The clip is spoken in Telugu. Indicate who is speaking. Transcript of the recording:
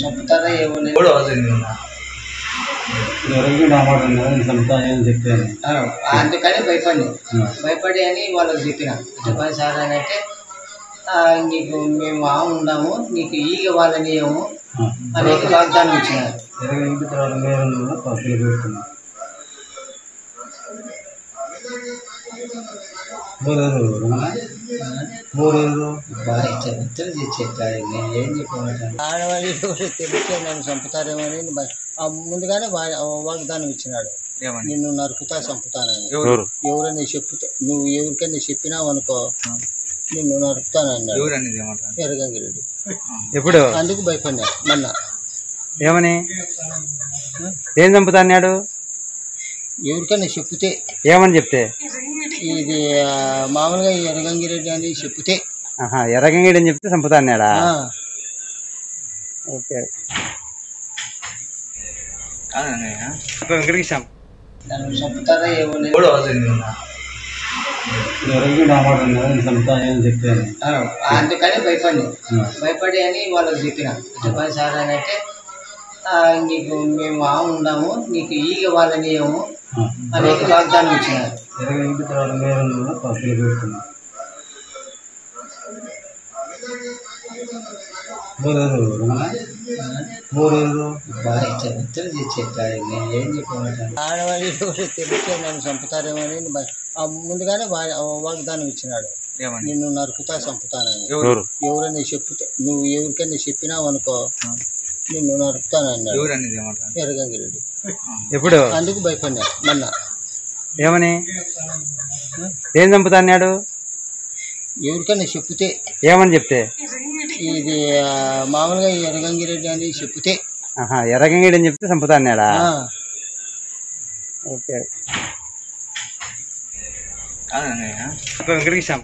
Speaker 1: చంపుతారా ఏమో అందుకని భయపడి అని వాళ్ళకి చెప్పిన చెప్పండి సార్ అని అంటే నీకు మేము ఉండము నీకు ఈగ వాళ్ళని ఏమో అనేది వాగ్దానం ఇచ్చినారు. ఏం చెప్పమంటాను ఆడవాళ్ళు తెలిస్తే నన్ను చంపుతారేమో అని ముందుగానే వాగ్దానం ఇచ్చినాడు. నిన్ను నరుకుతా చంపుతానని. ఎవరని చెప్తే నువ్వు ఎవరికైనా చెప్పినావు అనుకో నిన్ను నరుకుతానన్నాడు ఎర్రగంగిరెడ్డి.
Speaker 2: ఎప్పుడు
Speaker 1: అందుకు భయపడినా మొన్న.
Speaker 2: ఏమని ఏం చంపుతా అన్నాడు?
Speaker 1: ఎవరికైనా చెప్తే.
Speaker 2: ఏమని చెప్తే?
Speaker 1: ఇది మామూలుగా ఎర్రగంగిరెడ్డి అని చెప్తే.
Speaker 2: ఎర్రగంగిరెడ్డి అని చెప్తే చంపుతా అన్నాడా? ఓకే.
Speaker 1: నన్ను చంపుతారా ఏమో అందుకని భయపడి అని వాళ్ళకి చెప్పిన చెప్పండి సార్ అని అంటే నీకు మేము ఉండము నీకు ఈగ వాళ్ళని ఏమో అనేది వాగ్దానం ఇచ్చినారు. ఏం చెప్పమంటాను ఆడవాళ్ళు తెలిస్తే నన్ను చంపుతారేమో అని ముందుగానే వాగ్దానం ఇచ్చినాడు. నిన్ను నరుకుతా చంపుతానని. ఎవరని చెప్తే నువ్వు ఎవరికైనా చెప్పినావు అనుకో నిన్ను నరుకుతానన్నాడు ఎర్రగంగిరెడ్డి.
Speaker 2: ఎప్పుడు?
Speaker 1: అందుకు భయపడినా మొన్న.
Speaker 2: ఏమని ఏం చంపుతా అన్నాడు?
Speaker 1: ఎవరికైనా చెప్తే.
Speaker 2: ఏమని చెప్తే?
Speaker 1: ఇది మామూలుగా ఎర్రగంగిరెడ్డి అని చెప్తే.
Speaker 2: ఎర్రగంగిరెడ్డి అని చెప్తే చంపుతా అన్నాడా? ఓకే. వెంకటకృష్ణ